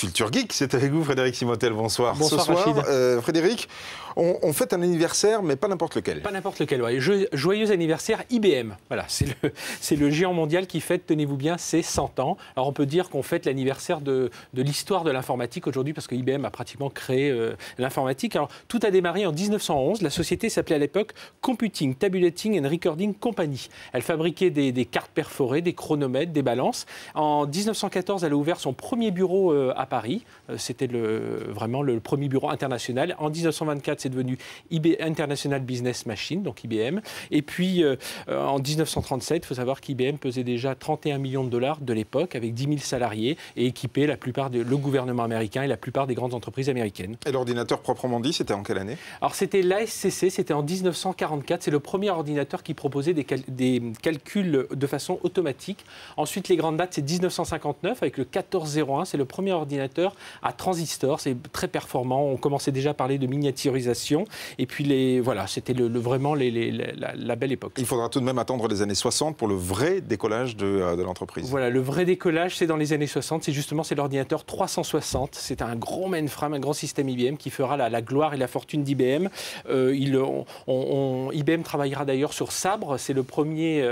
Culture Geek, c'est avec vous Frédéric Simotel, bonsoir. Bonsoir Ce soir, Rachid. Frédéric, on fête un anniversaire, mais pas n'importe lequel. Pas n'importe lequel, ouais. Joyeux anniversaire IBM. Voilà, c'est le géant mondial qui fête, tenez-vous bien, ses 100 ans. Alors on peut dire qu'on fête l'anniversaire de l'histoire de l'informatique aujourd'hui, parce que IBM a pratiquement créé l'informatique. Alors tout a démarré en 1911. La société s'appelait à l'époque Computing, Tabulating and Recording Company. Elle fabriquait des cartes perforées, des chronomètres, des balances. En 1914, elle a ouvert son premier bureau à Paris. C'était vraiment le premier bureau international. En 1924, c'est devenu International Business Machine, donc IBM. Et puis, en 1937, il faut savoir qu'IBM pesait déjà 31 millions de dollars de l'époque, avec 10 000 salariés, et équipait le gouvernement américain et la plupart des grandes entreprises américaines. Et l'ordinateur proprement dit, c'était en quelle année? Alors, c'était l'ASCC, c'était en 1944. C'est le premier ordinateur qui proposait des calculs de façon automatique. Ensuite, les grandes dates, c'est 1959, avec le 1401. C'est le premier ordinateur à transistor. C'est très performant. On commençait déjà à parler de miniaturisation. Et puis, voilà, c'était vraiment la belle époque. Il faudra tout de même attendre les années 60 pour le vrai décollage de l'entreprise. Voilà, le vrai décollage, c'est dans les années 60. C'est l'ordinateur 360. C'est un gros mainframe, un grand système IBM qui fera la gloire et la fortune d'IBM. IBM travaillera d'ailleurs sur Sabre. C'est le premier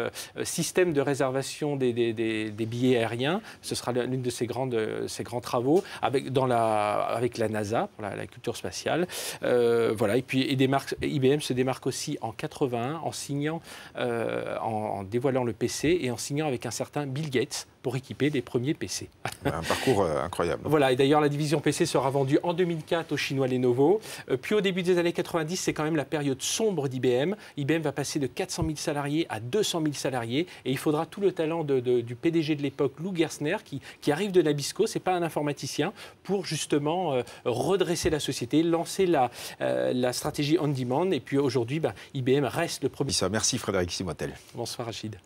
système de réservation des billets aériens. Ce sera l'une de ses grands travaux avec la NASA pour la culture spatiale. Voilà. Et puis IBM se démarque aussi en 81 en signant, en dévoilant le PC et en signant avec un certain Bill Gates pour équiper les premiers PC. Un parcours incroyable. Voilà, et d'ailleurs la division PC sera vendue en 2004 au chinois Lenovo. Puis au début des années 90, c'est quand même la période sombre d'IBM. IBM va passer de 400 000 salariés à 200 000 salariés et il faudra tout le talent du PDG de l'époque, Lou Gerstner, qui arrive de Nabisco, c'est pas un informaticien, pour justement redresser la société, lancer la stratégie on-demand. Et puis aujourd'hui, IBM reste le premier. Merci Frédéric Simotel. Bonsoir Rachid.